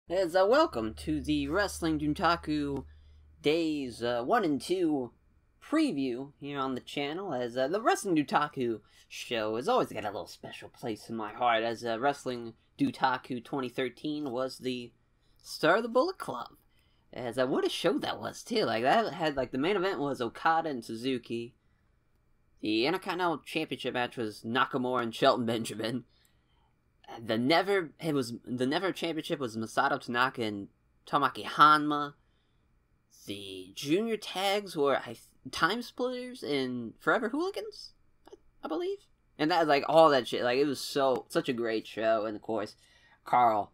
Welcome to the Wrestling Dontaku Days 1 and 2 preview here on the channel, as the Wrestling Dontaku show has always got a little special place in my heart, as Wrestling Dontaku 2013 was the start of the Bullet Club. As what a show that was, too. Like, that had, like, the main event was Okada and Suzuki. The Intercontinental Championship match was Nakamura and Shelton Benjamin. The Never Championship was Masato Tanaka and Tomoaki Hanma. The junior tags were Time Splitters and Forever Hooligans, I believe. And that, like, all that shit, like, it was such a great show. And of course, Carl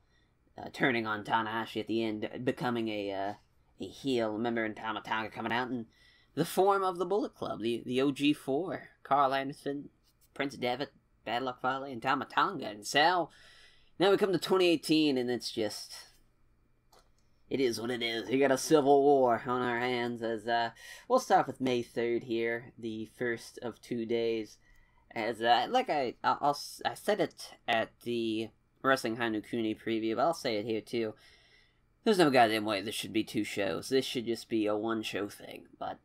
turning on Tanahashi at the end, becoming a heel. Remember, and Tama Tonga coming out in the form of the Bullet Club, the OG4, Carl Anderson, Prince Devitt, Bad Luck Fale, and Tama Tonga, and Sal. Now we come to 2018, and it's just, it is what it is. We got a civil war on our hands, as we'll start with May 3rd here, the first of 2 days. As like I said it at the Wrestling Hanukuni preview, but I'll say it here too. There's no goddamn way this should be 2 shows. This should just be a 1-show thing, but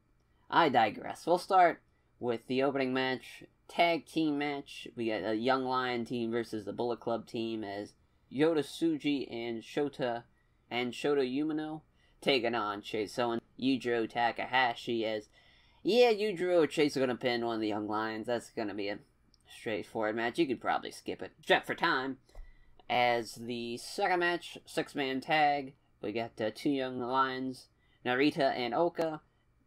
I digress. We'll start with the opening match. Tag team match. We got a Young Lion team versus the Bullet Club team, as Yota Tsuji and Shota Umino taking on Chase and Yujiro Takahashi. As Yujiro or Chase are gonna pin one of the Young Lions. That's gonna be a straightforward match. You could probably skip it just for time. As the second match, 6-man tag, we got 2 Young Lions, Narita and Oka,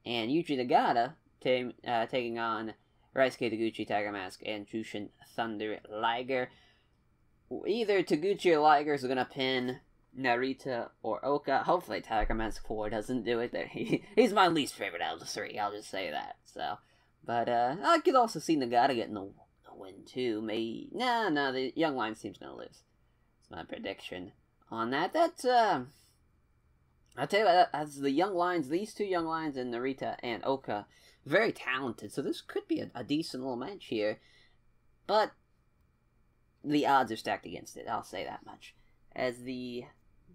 and Yuji Nagata taking on Raisuke Taguchi, Tiger Mask, and Jushin Thunder Liger. Either Taguchi or Liger is going to pin Narita or Oka. Hopefully Tiger Mask 4 doesn't do it. He's my least favorite out of the 3, I'll just say that. So, but I could also see Nagata getting the win too. No, the Young Lions team's going to lose. That's my prediction on that. That's, I'll tell you what, as the Young Lions, these 2 Young Lions and Narita and Oka, very talented, so this could be a decent little match here, but the odds are stacked against it, I'll say that much. As the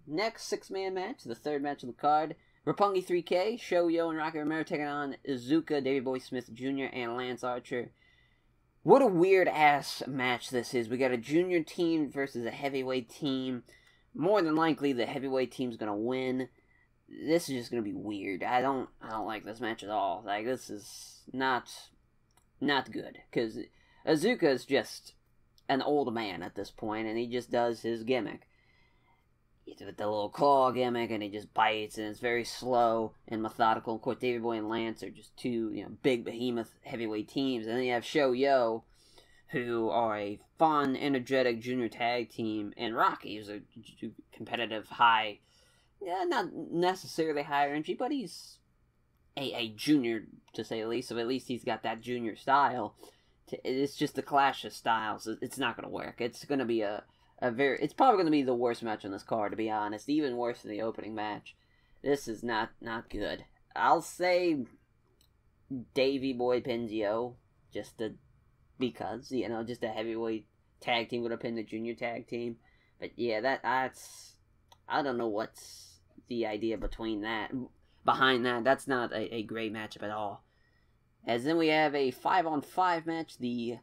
next 6-man match, the third match of the card, Roppongi 3K, Shoyo and Rocky Romero taking on Iizuka, Davey Boy Smith Jr., and Lance Archer. What a weird-ass match this is. We got a junior team versus a heavyweight team. More than likely, the heavyweight team's gonna win. This is just gonna be weird. I don't like this match at all. Like, this is not good, because Iizuka is just an old man at this point, and he just does his gimmick. He did the little claw gimmick, and he just bites, and it's very slow and methodical. Of course, Davey Boy and Lance are just 2, big behemoth heavyweight teams, and then you have Shoyo, who are a fun, energetic junior tag team, and Rocky, who's a competitive high. Yeah, not necessarily higher energy, but he's a junior, to say the least, so at least he's got that junior style. It's just the clash of styles. It's not going to work. It's going to be it's probably going to be the worst match on this card, to be honest. Even worse than the opening match. This is not good. I'll say Davey Boy Penzio, just because, just a heavyweight tag team would have pinned the junior tag team. But yeah, that's, I don't know what's the idea behind that. That's not a great matchup at all. As then we have a 5-on-5 match, the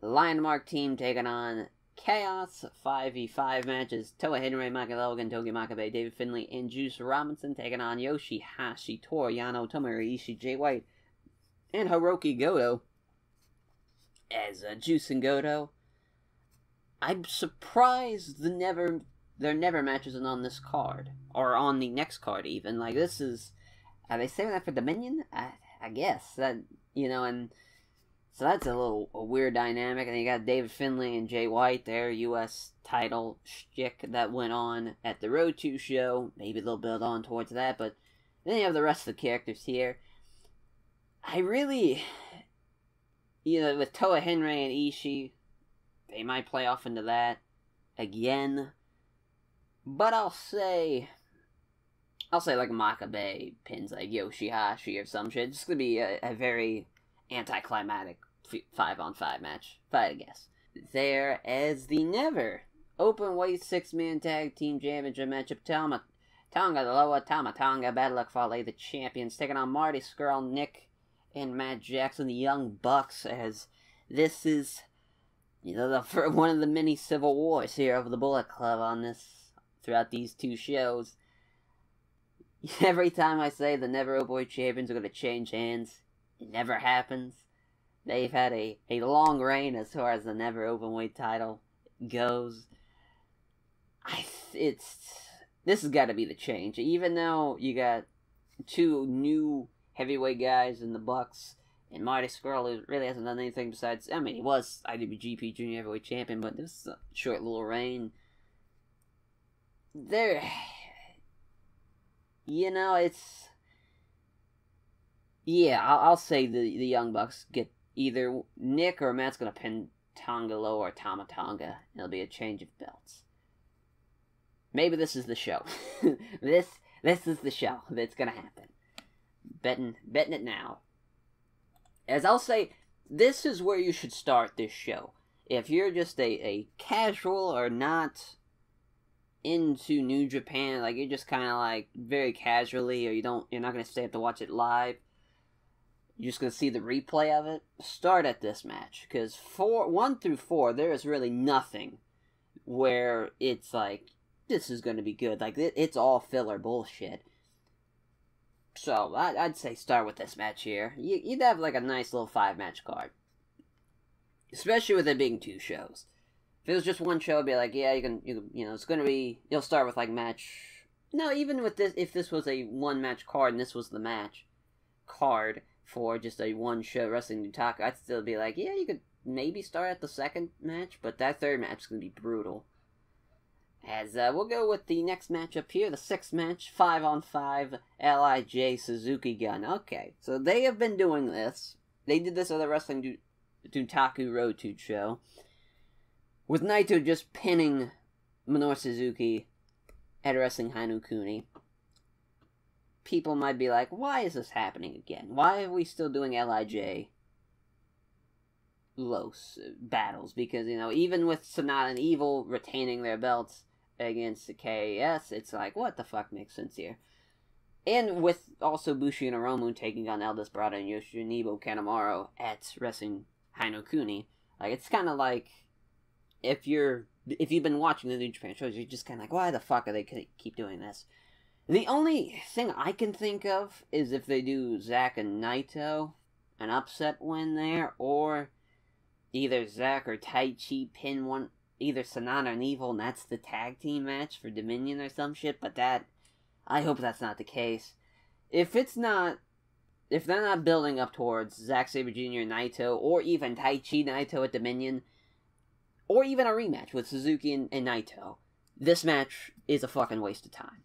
Lionmark team taking on Chaos. 5v5 matches, Toa Henry, Maki Logan, Togi Makabe, David Finlay, and Juice Robinson taking on Yoshihashi, Toru Yano, Tomohiro Ishii, Jay White, and Hiroki Goto. As Juice and Goto, I'm surprised there never matches on this card, or on the next card even. Like, this is, are they saving that for Dominion? I guess that, and so that's a weird dynamic. And you got David Finlay and Jay White, their U.S. title shtick that went on at the Road 2 show. Maybe they'll build on towards that, but then you have the rest of the characters here. I really, with Toa Henry and Ishii, they might play off into that again. But I'll say like Makabe pins like Yoshihashi or some shit. It's just gonna be a very anticlimactic 5-on-5 match, if I had to guess. There as the Never Openweight 6-man tag team championship matchup. Tonga Loa, Tonga, Bad Luck Fale, the champions, taking on Marty Scurll, Nick, and Matt Jackson, the Young Bucks, as this is, one of the many civil wars here of the Bullet Club throughout these two shows. Every time I say the Never Openweight champions are going to change hands, it never happens. They've had a long reign as far as the Never Openweight title goes. This has got to be the change. Even though you got two new heavyweight guys in the Bucks, and Marty Scurll, who really hasn't done anything besides, I mean, he was IWGP Junior Heavyweight Champion, but this is a short little reign. I'll say the Young Bucks get either Nick or Matt's going to pin Tonga Loa or Tama Tonga. It'll be a change of belts. Maybe this is the show. This is the show that's gonna happen. Betting it now. As I'll say, this is where you should start this show. If you're just a casual or not into New Japan, like you're just kind of like very casually, or you're not gonna stay up to watch it live. You're just gonna see the replay of it. Start at this match, because 1 through 4, there is really nothing where it's like, this is going to be good. Like, it's all filler bullshit. So, I'd say start with this match here. You'd have, like, a nice little 5-match card. Especially with it being 2 shows. If it was just 1 show, it'd be like, yeah, it's going to be, you'll start with, like, match... No, even with this, if this was a 1-match card and this was the match card for just a 1-show Wrestling Dontaku, I'd still be like, yeah, you could maybe start at the 2nd match, but that 3rd match is going to be brutal. As we'll go with the next matchup here, the 6th match, 5-on-5, LIJ Suzuki Gun. Okay, so they have been doing this. They did this at the Wrestling Dontaku Road 2 show, with Naito just pinning Minoru Suzuki at Wrestling Hanokuni. People might be like, why is this happening again? Why are we still doing LIJ Los battles? Because, even with Sonata and Evil retaining their belts against the KAS, it's like, what the fuck makes sense here? And with also Bushi and Hiromu taking on El Desperado and Yoshinobu Kanemaru at Wrestling Hanokuni, like, it's kind of like, if you've been watching the New Japan shows, you're just kind of like, why the fuck are they keep doing this? The only thing I can think of is if they do Zack and Naito, an upset win there, or either Zack or Taichi pin one, either Sonata and Evil, and that's the tag team match for Dominion or some shit, but I hope that's not the case. If they're not building up towards Zack Sabre Jr. and Naito, or even Taichi Naito at Dominion, or even a rematch with Suzuki and Naito, this match is a fucking waste of time.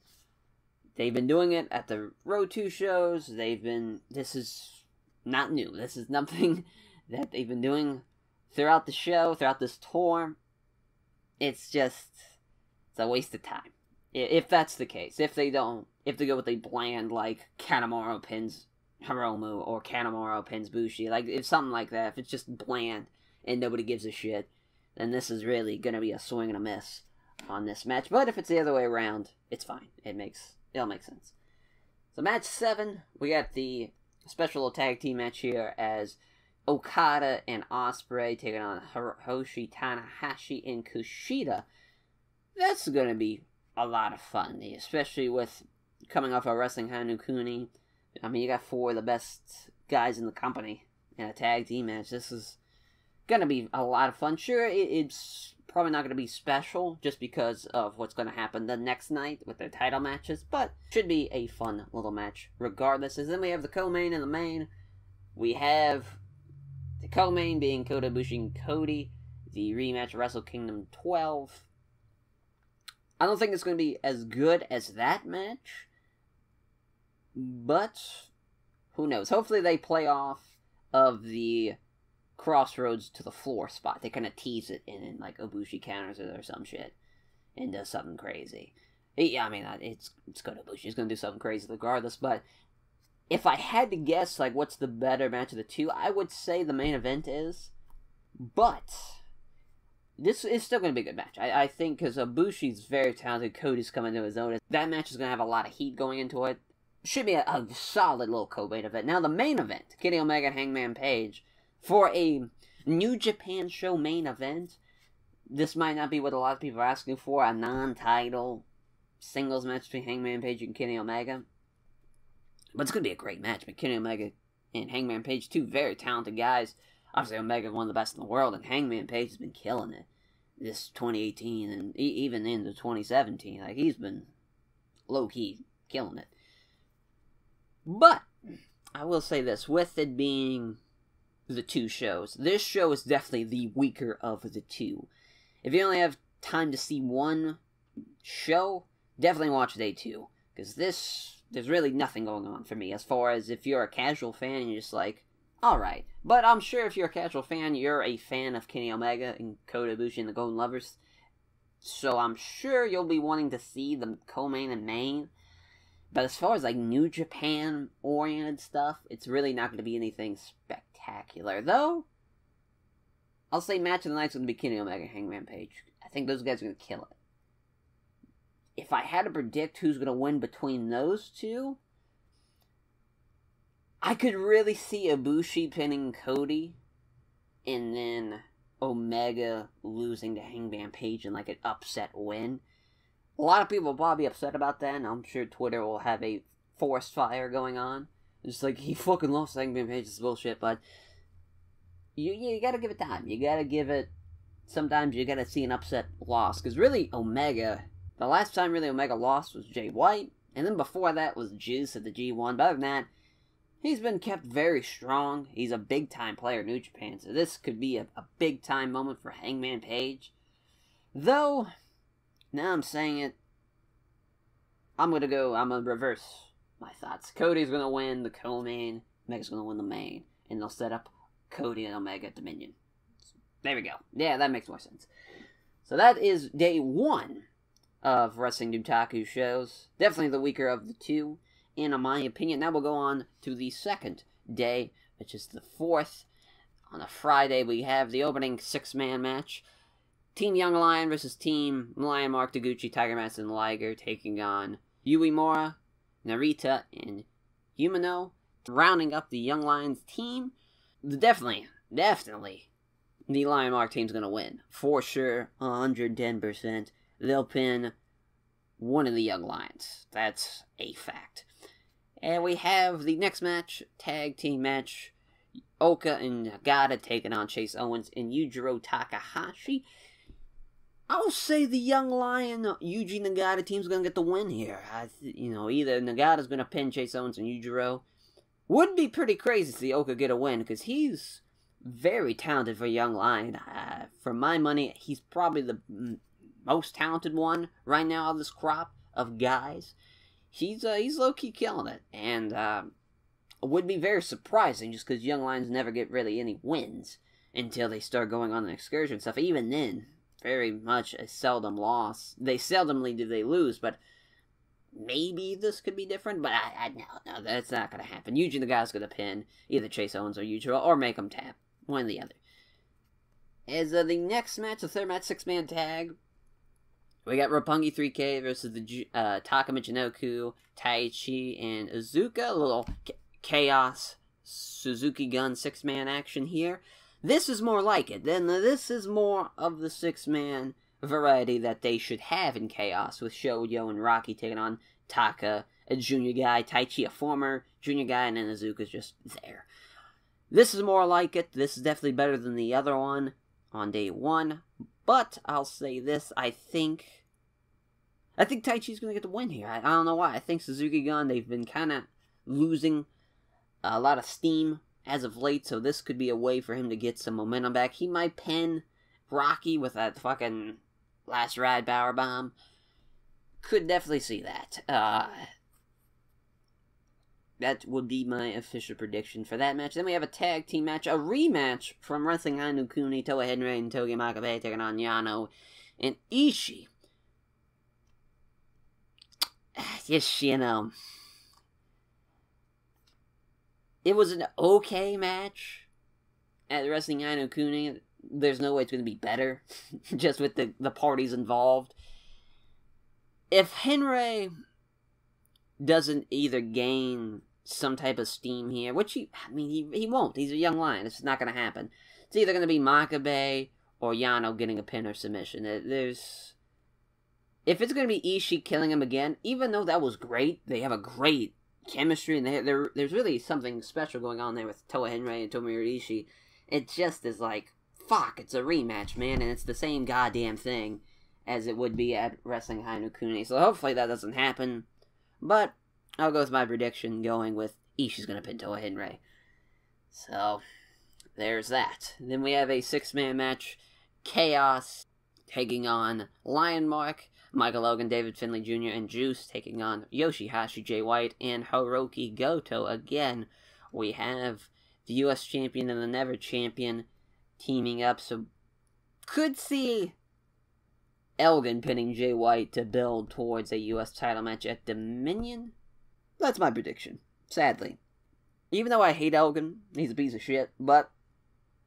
They've been doing it at the Road 2 shows, this is not new, this is nothing that they've been doing throughout the show, throughout this tour. It's a waste of time. If that's the case. If they go with a bland, like, Kanemaru pins Hiromu, or Kanemaru pins Bushi, like, if something like that, if it's just bland, and nobody gives a shit, then this is really gonna be a swing and a miss on this match. But if it's the other way around, it's fine. It'll make sense. So match 7, we got the special tag team match here as Okada and Ospreay taking on Hiroshi Tanahashi and Kushida. That's going to be a lot of fun, especially with coming off a Wrestling Hanokuni. I mean, you got 4 of the best guys in the company in a tag team match. This is going to be a lot of fun. Sure, it's probably not going to be special just because of what's going to happen the next night with their title matches, but should be a fun little match regardless. And then we have the co-main and the main. We have the co-main being Kota Ibushi and Cody, the rematch of Wrestle Kingdom 12. I don't think it's going to be as good as that match, but who knows? Hopefully they play off of the Crossroads to the floor spot. They kind of tease it in like Ibushi counters it or some shit and does something crazy. Yeah, I mean, it's Kota Ibushi. He's going to do something crazy regardless, but if I had to guess, like, what's the better match of the two, I would say the main event is. But this is still going to be a good match. I think because Ibushi's very talented, Cody's coming to his own. That match is going to have a lot of heat going into it. Should be a solid little co-main event. Now the main event, Kenny Omega and Hangman Page, for a New Japan show main event. This might not be what a lot of people are asking for, a non-title singles match between Hangman Page and Kenny Omega. But it's going to be a great match. But Kenny Omega and Hangman Page, two very talented guys. Obviously, Omega one of the best in the world, and Hangman Page has been killing it this 2018 and even into 2017. Like, he's been low-key killing it. But I will say this, with it being the two shows, this show is definitely the weaker of the two. If you only have time to see one show, definitely watch day 2. Because there's really nothing going on for me, as far as if you're a casual fan and you're just like, alright. But I'm sure if you're a casual fan, you're a fan of Kenny Omega and Kota Ibushi and the Golden Lovers. So I'm sure you'll be wanting to see the co-main and main. But as far as like New Japan oriented stuff, it's really not going to be anything spectacular. Though, I'll say match of the night's going to be Kenny Omega and Hangman Page. I think those guys are going to kill it. If I had to predict who's going to win between those two, I could really see Ibushi pinning Cody, and then Omega losing to Hangman Page in like an upset win. A lot of people will probably be upset about that, and I'm sure Twitter will have a forest fire going on. It's like, he fucking lost Hangman Page, this is bullshit, but you gotta give it time. You gotta give it, sometimes you gotta see an upset loss, because really, Omega, the last time really Omega lost was Jay White, and then before that was Juice at the G1, but other than that, he's been kept very strong. He's a big-time player in New Japan, so this could be a big-time moment for Hangman Page. Though, now I'm saying it, I'm gonna reverse my thoughts. Cody's gonna win the co-main, Omega's gonna win the main, and they'll set up Cody and Omega at Dominion. There we go. Yeah, that makes more sense. So that is day 1 of Wrestling Dontaku shows. Definitely the weaker of the two, in my opinion. Now we'll go on to the second day, which is the 4th. On a Friday, we have the opening 6-man match. Team Young Lion versus Team Lion Mark Taguchi, Tiger Mask, and Liger taking on Yui Mora, Narita, and Yumino. Rounding up the Young Lions team, definitely, the Lion Mark team's going to win. For sure, 110%. They'll pin one of the Young Lions. That's a fact. And we have the next match, tag team match. Oka and Nagata taking on Chase Owens and Yujiro Takahashi. I'll say the Young Lion, Yuji Nagata team's going to get the win here. Either Nagata's going to pin Chase Owens and Yujiro. Would be pretty crazy to see Oka get a win, because he's very talented for Young Lion. For my money, he's probably the most talented one right now of this crop of guys. He's low-key killing it, and would be very surprising just because Young Lions never get really any wins until they start going on an excursion and stuff. Even then, very much a seldom loss. They seldomly do they lose, but maybe this could be different, but no, that's not going to happen. Usually the guy's going to pin either Chase Owens or Yujiro, or make him tap. One or the other. As the next match, the third match, 6-man tag, we got Roppongi 3K versus the Taka Michinoku, Taichi, and Iizuka. A little chaos Suzuki Gun 6-man action here. This is more like it. This is more of the 6-man variety that they should have in Chaos, with Shoyo and Rocky taking on Taka, a junior guy, Taichi, a former junior guy, and then Iizuka's just there. This is more like it. This is definitely better than the other one on day 1. But I'll say this, I think Taichi's going to get the win here. I don't know why. I think Suzuki Gun, they've been kind of losing a lot of steam as of late, so this could be a way for him to get some momentum back. He might pin Rocky with that fucking last ride power bomb. Could definitely see that. That would be my official prediction for that match. Then we have a tag team match, a rematch from Wrestling Ainukuni, Toa Henry and Togi Makabe taking on Yano and Ishii. Yes, it was an okay match at Wrestling Ainukuni. there's no way it's going to be better, just with the parties involved. If Henry doesn't either gain some type of steam here, which he won't. He's a young lion. It's not going to happen. It's either going to be Makabe or Yano getting a pin or submission. If it's going to be Ishii killing him again, even though that was great, they have a great chemistry, and there's really something special going on there with Toa Henry and Tomohiro Ishii. It just is like, fuck, it's a rematch, man, and it's the same goddamn thing as it would be at Wrestling High no Kuni. So hopefully that doesn't happen. But I'll go with my prediction, going with Ishii's going to pin Toa Henry. So there's that. Then we have a 6-man match. Chaos taking on Lionmark, Michael Logan, David Finlay Jr., and Juice taking on Yoshihashi, Jay White, and Hiroki Goto. Again, we have the U.S. champion and the Never champion teaming up, so could see Elgin pinning Jay White to build towards a U.S. title match at Dominion. That's my prediction, sadly. Even though I hate Elgin, he's a piece of shit, but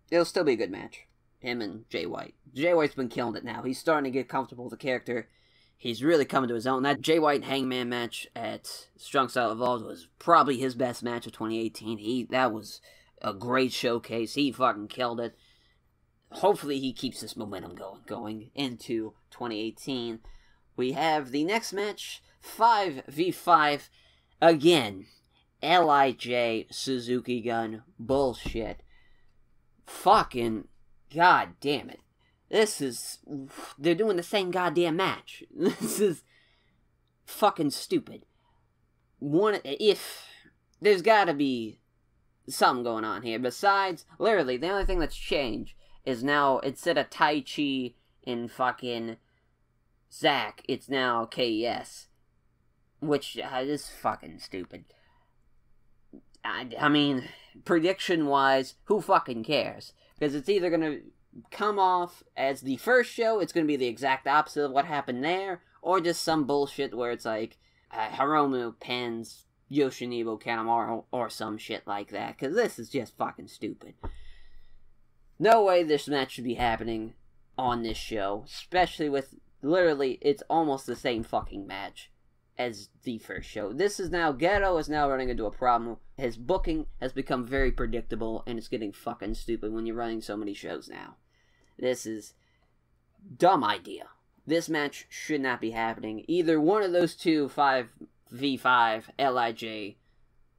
it'll still be a good match. Him and Jay White. Jay White's been killing it now. He's starting to get comfortable with the character. He's really coming to his own. That Jay White Hangman match at Strong Style Evolved was probably his best match of 2018. That was a great showcase. He fucking killed it. Hopefully he keeps this momentum going into 2018. We have the next match, 5v5. Again, LIJ Suzuki Gun bullshit. Fucking god damn it. They're doing the same goddamn match. This is fucking stupid. If there's gotta be something going on here. Besides, literally, the only thing that's changed is now, instead of Tai Chi and fucking Zack, it's now KES. Which is fucking stupid. I mean, prediction-wise, who fucking cares? Because it's either gonna come off as the first show, it's going to be the exact opposite of what happened there, or just some bullshit where it's like, Hiromu pins Yoshinobu Kanemaru, or some shit like that, because this is just fucking stupid. No way this match should be happening on this show, especially with, literally, it's almost the same fucking match as the first show. Geto is now running into a problem. His booking has become very predictable, and it's getting fucking stupid when you're running so many shows now. This is dumb idea. This match should not be happening. Either one of those two 5v5 LIJ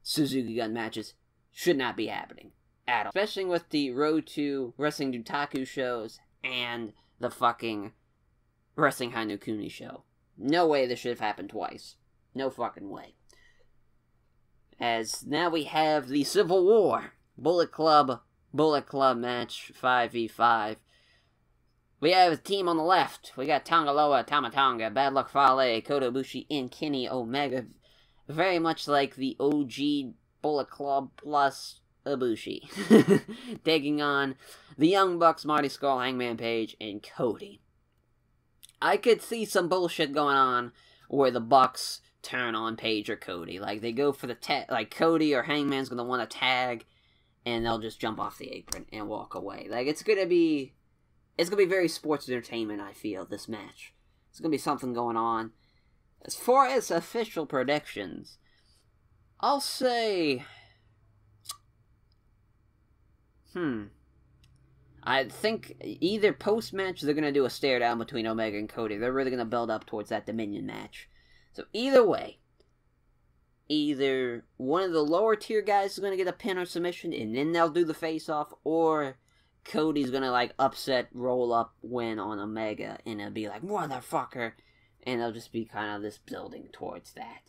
Suzuki Gun matches should not be happening at all. Especially with the Road to Wrestling Dontaku shows and the fucking Wrestling High no Kuni show. No way this should have happened twice. No fucking way. As now we have the Civil War Bullet Club match 5v5. We have a team on the left. We got Tongaloa, Tamatonga, Bad Luck Fale, Kota Ibushi, and Kenny Omega. Very much like the OG Bullet Club plus Ibushi. Taking on the Young Bucks, Marty Scurll, Hangman Page, and Cody. I could see some bullshit going on where the Bucks turn on Page or Cody. Like, they go for the tag, like, Cody or Hangman's gonna want to tag, and they'll just jump off the apron and walk away. Like, it's gonna be very sports entertainment, I feel, this match. It's gonna be something going on. As far as official predictions, I'll say, I think either post-match they're going to do a stare down between Omega and Cody. They're really going to build up towards that Dominion match. So either way, either one of the lower tier guys is going to get a pin or submission and then they'll do the face-off, or Cody's going to like upset roll-up win on Omega and it'll be like, motherfucker, and it'll just be kind of this building towards that.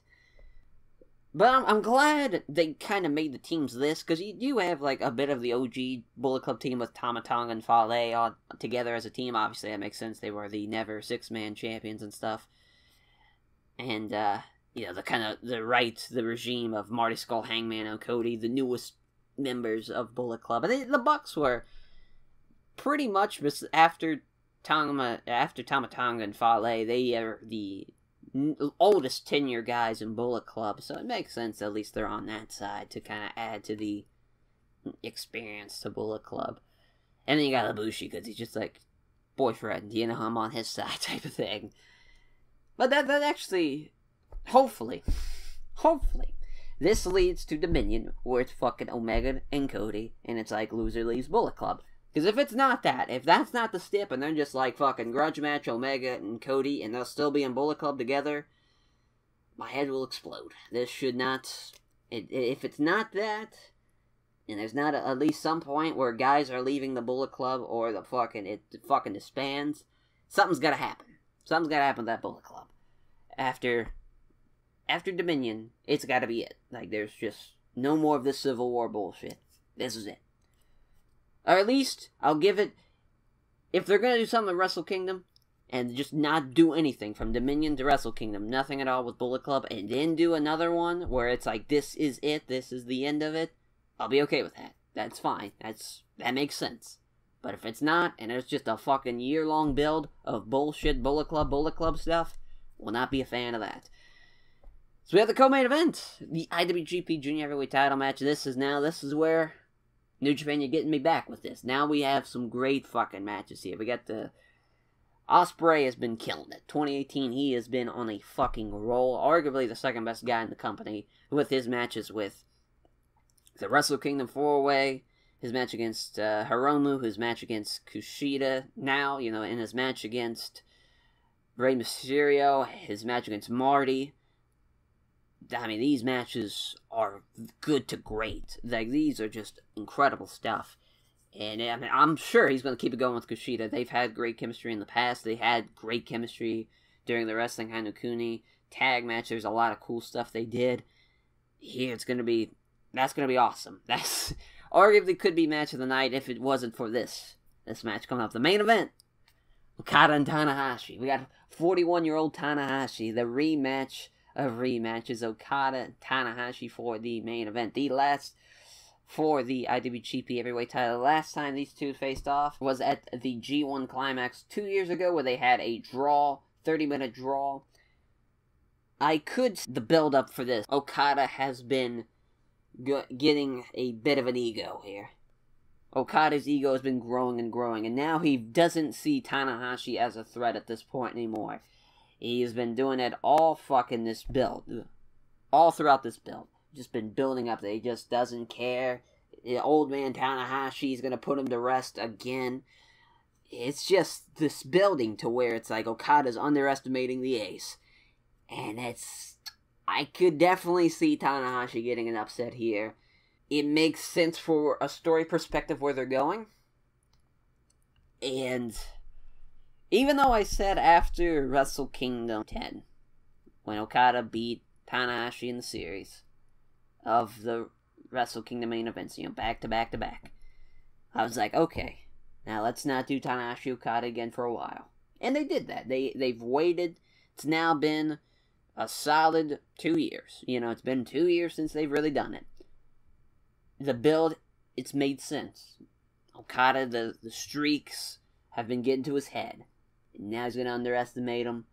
But I'm glad they kind of made the teams this, because you do have, like, a bit of the OG Bullet Club team with Tamatong and Fale all together as a team. Obviously, that makes sense. They were the Never 6-man champions and stuff. And, the regime of Marty Scurll, Hangman, and Cody, the newest members of Bullet Club. And the Bucks were pretty much, after Tamatong and Fale, they are the oldest tenure guys in Bullet Club, so it makes sense at least they're on that side to kind of add to the experience to Bullet Club. And then you got Ibushi, because he's just like, boyfriend, you know, I'm on his side type of thing. But that actually, hopefully, this leads to Dominion, where it's fucking Omega and Cody, and it's like loser leaves Bullet Club. Because if it's not that, if that's not the stip, and they're just like fucking grudge match Omega and Cody, and they'll still be in Bullet Club together, my head will explode. This should not, if it's not that, and there's not at least some point where guys are leaving the Bullet Club, or it fucking disbands, something's gotta happen. Something's gotta happen to that Bullet Club. After Dominion, it's gotta be it. Like, there's just no more of this Civil War bullshit. This is it. Or at least, I'll give it, if they're gonna do something with Wrestle Kingdom, and just not do anything from Dominion to Wrestle Kingdom, nothing at all with Bullet Club, and then do another one where it's like, this is it, this is the end of it, I'll be okay with that. That's fine. That makes sense. But if it's not, and it's just a fucking year-long build of bullshit Bullet Club stuff, will not be a fan of that. So we have the co-main event, the IWGP Junior Heavyweight title match. This is where New Japan, you're getting me back with this. Now we have some great fucking matches here. We got the Ospreay has been killing it. 2018, he has been on a fucking roll. Arguably the second best guy in the company with his matches with the Wrestle Kingdom 4-Way, his match against Hiromu, his match against Kushida now, you know, in his match against Rey Mysterio, his match against Marty. I mean, these matches are good to great. Like, these are just incredible stuff. And I mean, I'm sure he's going to keep it going with Kushida. They've had great chemistry in the past. They had great chemistry during the Wrestling Hanokuni tag match. There's a lot of cool stuff they did. Here, that's going to be awesome. That's arguably could be match of the night if it wasn't for this match coming up. The main event, Okada and Tanahashi. We got 41-year-old Tanahashi, the rematch of rematches, Okada and Tanahashi for the main event. The last for the IWGP Heavyweight title. The last time these two faced off was at the G1 Climax 2 years ago, where they had a draw, 30-minute draw. The build-up for this, Okada has been getting a bit of an ego here. Okada's ego has been growing and growing, and now he doesn't see Tanahashi as a threat at this point anymore. He's been doing it all fucking this build. All throughout this build. Just been building up that he just doesn't care. The old man Tanahashi's gonna put him to rest again. It's just this building to where it's like Okada's underestimating the ace. And I could definitely see Tanahashi getting an upset here. It makes sense for a story perspective where they're going. And even though I said after Wrestle Kingdom 10, when Okada beat Tanahashi in the series of the Wrestle Kingdom main events, you know, back to back to back, I was like, okay, now let's not do Tanahashi Okada again for a while. And they did that. They've waited. It's now been a solid 2 years. You know, it's been 2 years since they've really done it. The build, it's made sense. Okada, the streaks have been getting to his head. And now he's going to underestimate him.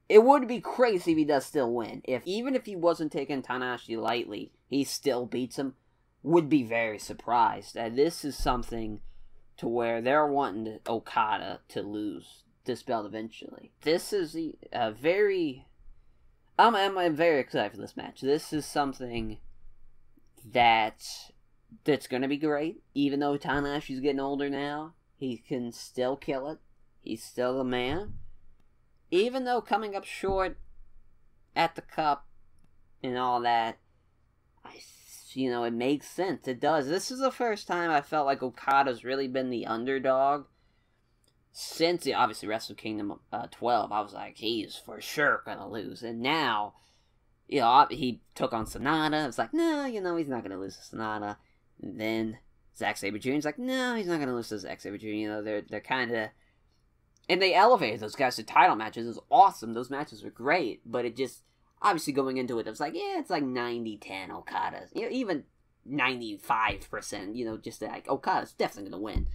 It would be crazy if he does still win. Even if he wasn't taking Tanahashi lightly, he still beats him. Would be very surprised. This is something to where they're wanting Okada to lose this belt eventually. This is a very... I'm very excited for this match. This is something that's going to be great. Even though Tanahashi's getting older now, he can still kill it. He's still a man. Even though coming up short at the Cup and all that, it makes sense. It does. This is the first time I felt like Okada's really been the underdog since, obviously, Wrestle Kingdom 12. I was like, he's for sure gonna lose. And now, he took on Sonata. I was like, no, he's not gonna lose to Sonata. And then Zack Sabre Jr.'s like, no, he's not gonna lose to Zack Sabre Jr. They're kind of... And they elevated those guys to title matches. It was awesome. Those matches were great. But it just... Obviously, going into it, it was like, yeah, it's like 90-10 Okada. Even 95%, just like, Okada's definitely going to win.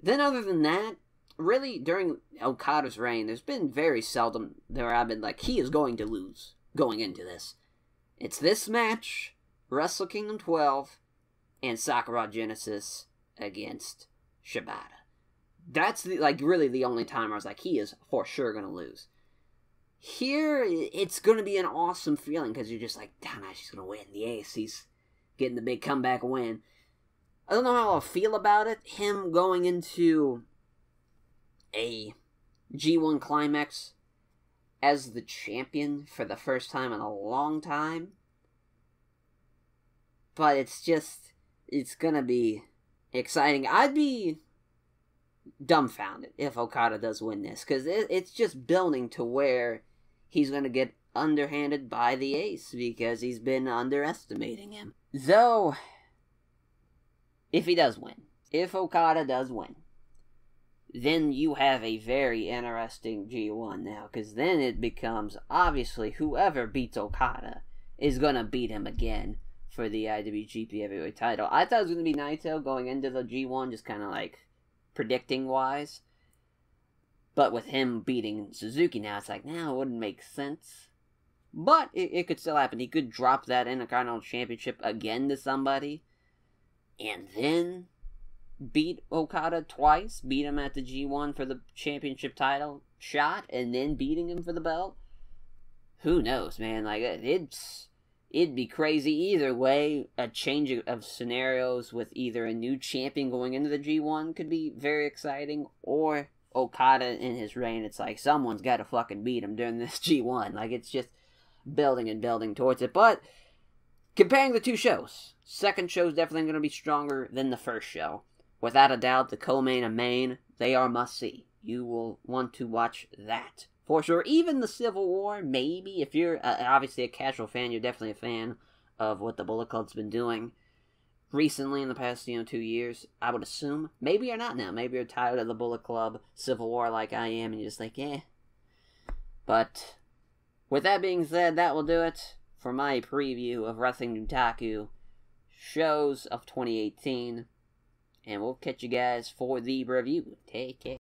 Then other than that, really, during Okada's reign, there's been very seldom where I've been like, he is going to lose going into this. It's this match, Wrestle Kingdom 12, and Sakura Genesis against Shibata. That's, really the only time I was like, he is for sure going to lose. Here, it's going to be an awesome feeling, because you're just like, Tanahashi's going to win. The ace, he's getting the big comeback win. I don't know how I'll feel about it. Him going into a G1 Climax as the champion for the first time in a long time. But it's going to be exciting. I'd be dumbfounded if Okada does win this, because it's just building to where he's going to get underhanded by the ace, because he's been underestimating him. Though, if he does win, if Okada does win, then you have a very interesting G1 now, because then it becomes, obviously, whoever beats Okada is going to beat him again for the IWGP Heavyweight title. I thought it was going to be Naito going into the G1, just kind of like predicting-wise. But with him beating Suzuki now, it's like, it wouldn't make sense. But it could still happen. He could drop that Intercontinental Championship again to somebody, and then beat Okada twice, beat him at the G1 for the championship title shot, and then beating him for the belt. Who knows, man? Like, it'd be crazy either way. A change of scenarios with either a new champion going into the G1 could be very exciting, or Okada in his reign, it's like someone's got to fucking beat him during this G1. Like, it's just building and building towards it. But comparing the two shows, second show is definitely going to be stronger than the first show. Without a doubt, the co-main and main, they are must-see. You will want to watch that for sure. Even the Civil War, maybe. If you're obviously a casual fan, you're definitely a fan of what the Bullet Club's been doing recently in the past, 2 years. I would assume. Maybe you're not now. Maybe you're tired of the Bullet Club Civil War like I am, and you're just like, eh. But with that being said, that will do it for my preview of Wrestling Dontaku shows of 2018. And we'll catch you guys for the review. Take care.